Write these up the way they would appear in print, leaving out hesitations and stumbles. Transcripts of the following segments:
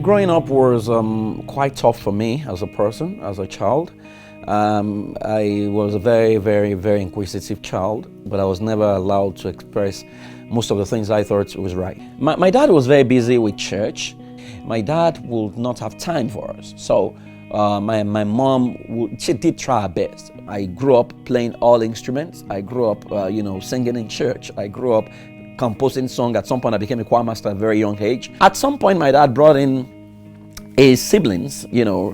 Growing up was quite tough for me as a person, as a child. I was a very, very, very inquisitive child, but I was never allowed to express most of the things I thought was right. My dad was very busy with church. My dad would not have time for us. So my mom, she did try her best. I grew up playing all instruments. I grew up, singing in church. I grew up composing songs. At some point, I became a choir master at a very young age. At some point, my dad brought in his siblings,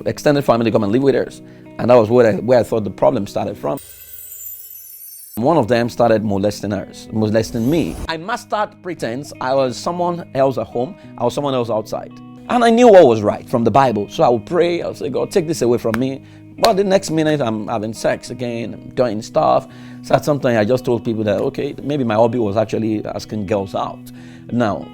extended family to come and live with us. And that was where I thought the problem started from. One of them started molesting me. I mastered pretense. I was someone else at home. I was someone else outside. And I knew what was right from the Bible. So I would pray. I would say, God, take this away from me. But the next minute, I'm having sex again. I'm doing stuff. So at some time, I just told people that, okay, maybe my hobby was actually asking girls out. Now,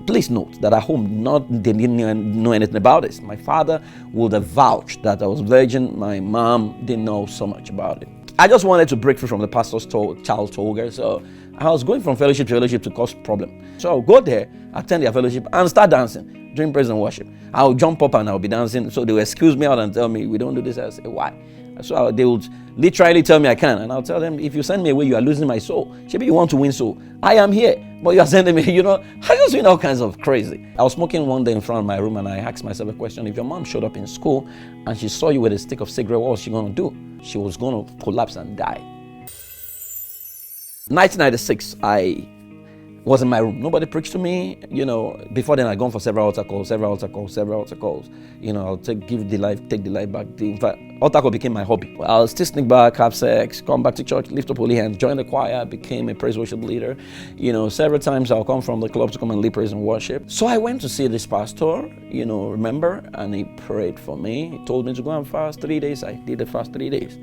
please note that at home, they didn't know anything about this. My father would have vouched that I was virgin. My mom didn't know so much about it. I just wanted to break free from the pastor's child toga. So I was going from fellowship to fellowship to cause problem. So I'll go there, attend their fellowship, and start dancing during praise and worship. I'll jump up and I'll be dancing. So they will excuse me out and tell me, we don't do this. I say, why? So they would literally tell me I can. And I'll tell them, if you send me away, you are losing my soul. Maybe you want to win soul. I am here, but you are sending me, I just doing all kinds of crazy. I was smoking one day in front of my room and I asked myself a question. If your mom showed up in school and she saw you with a stick of cigarette, what was she going to do? She was going to collapse and die. 1996, I was in my room. Nobody preached to me. Before then I'd gone for several altar calls. I'll take the life back. In fact, altar call became my hobby. I'll still sneak back, have sex, come back to church, lift up holy hands, join the choir, became a praise worship leader. Several times I'll come from the club to come and lead praise and worship. So I went to see this pastor, remember, and he prayed for me. He told me to go and fast 3 days. I did the fast 3 days.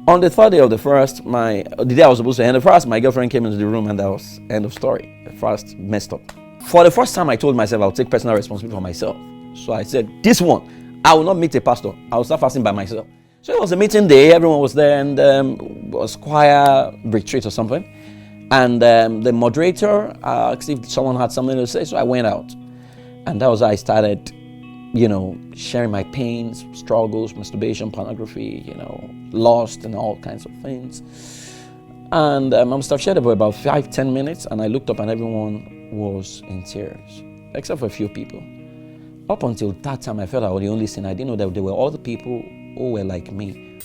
On the third day of the fast, the day I was supposed to end the fast, my girlfriend came into the room and that was end of story. The fast messed up. For the first time, I told myself I'll take personal responsibility for myself. So I said, this one, I will not meet a pastor. I will start fasting by myself. So it was a meeting day. Everyone was there and it was choir retreat or something. And the moderator asked if someone had something to say. So I went out. And that was how I started sharing my pains, struggles, masturbation, pornography, lost and all kinds of things. And I must have shared it for about 5-10 minutes and I looked up and everyone was in tears, except for a few people. Up until that time, I felt I was the only sinner. I didn't know that there were other people who were like me.